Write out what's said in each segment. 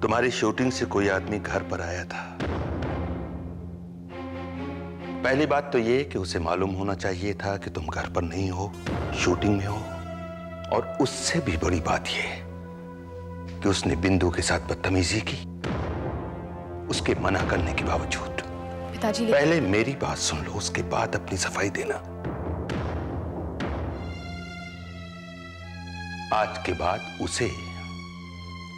तुम्हारी शूटिंग से कोई आदमी घर पर आया था। पहली बात तो ये कि उसे मालूम होना चाहिए था कि तुम घर पर नहीं हो, शूटिंग में हो। और उससे भी बड़ी बात यह कि उसने बिंदु के साथ बदतमीजी की, उसके मना करने के बावजूद। पिताजी, पहले मेरी बात सुन लो, उसके बाद अपनी सफाई देना। आज के बाद उसे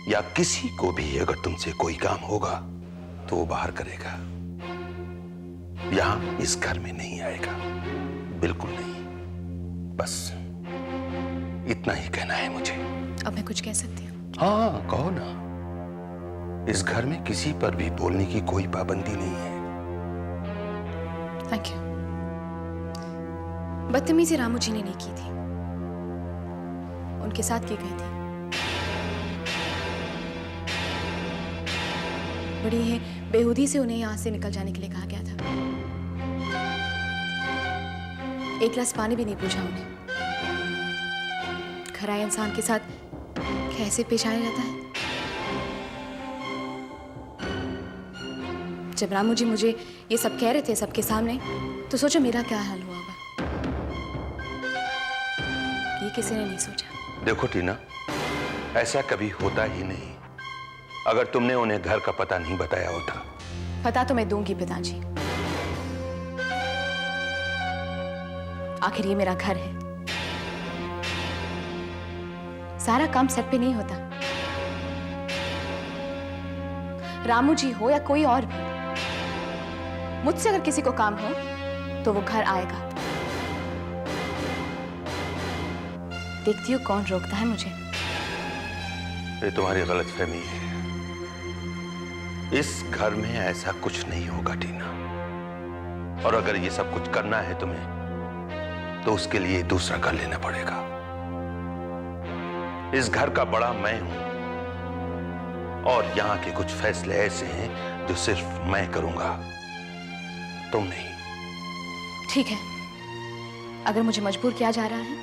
या किसी को भी अगर तुमसे कोई काम होगा तो वो बाहर करेगा, यहां इस घर में नहीं आएगा, बिल्कुल नहीं। बस इतना ही कहना है मुझे। अब मैं कुछ कह सकती हूँ? हाँ, कहो ना। इस घर में किसी पर भी बोलने की कोई पाबंदी नहीं है। Thank you. बदतमीजी रामू जी ने नहीं की थी, उनके साथ की गई थी। बड़ी है बेहूदी से उन्हें यहां से निकल जाने के लिए कहा गया था। एक गिलास पानी भी नहीं पूछा उन्हें। घर आए इंसान के साथ कैसे पेश आया जाता है। जब रामू जी मुझे ये सब कह रहे थे सबके सामने, तो सोचो मेरा क्या हाल हुआ होगा। ये किसी ने नहीं सोचा। देखो टीना, ऐसा कभी होता ही नहीं। अगर तुमने उन्हें घर का पता नहीं बताया होता। पता तो मैं दूंगी पिताजी, आखिर ये मेरा घर है। सारा काम सेट पे नहीं होता। रामू जी हो या कोई और भी, मुझसे अगर किसी को काम हो तो वो घर आएगा। देखती हूँ कौन रोकता है मुझे। ये तुम्हारी गलतफहमी है। इस घर में ऐसा कुछ नहीं होगा टीना। और अगर ये सब कुछ करना है तुम्हें, तो उसके लिए दूसरा घर लेना पड़ेगा। इस घर का बड़ा मैं हूं और यहां के कुछ फैसले ऐसे हैं जो सिर्फ मैं करूंगा, तुम नहीं। ठीक है, अगर मुझे मजबूर किया जा रहा है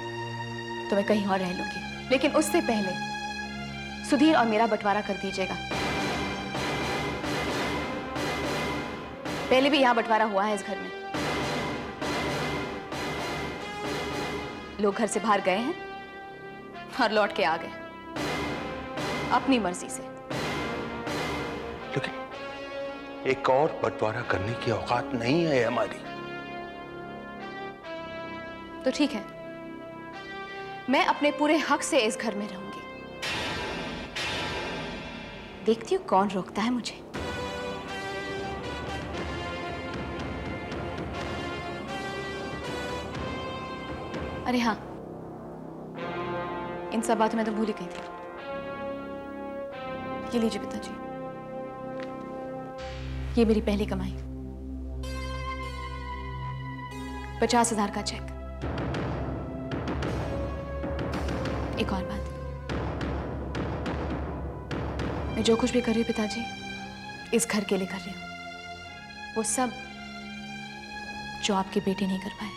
तो मैं कहीं और रह लूंगी, लेकिन उससे पहले सुधीर और मेरा बंटवारा कर दीजिएगा। पहले भी यहां बंटवारा हुआ है इस घर में। लोग घर से बाहर गए हैं और लौट के आ गए अपनी मर्जी से। लेकिन एक और बंटवारा करने की औकात नहीं है हमारी। तो ठीक है, मैं अपने पूरे हक से इस घर में रहूंगी। देखती हूं कौन रोकता है मुझे। अरे हाँ, इन सब बातों में तो भूल ही गई थी। ये लीजिए पिताजी, ये मेरी पहली कमाई, 50,000 का चेक। एक और बात, मैं जो कुछ भी कर रही हूँ पिताजी, इस घर के लिए कर रही हूँ। वो सब जो आपके बेटे नहीं कर पाए।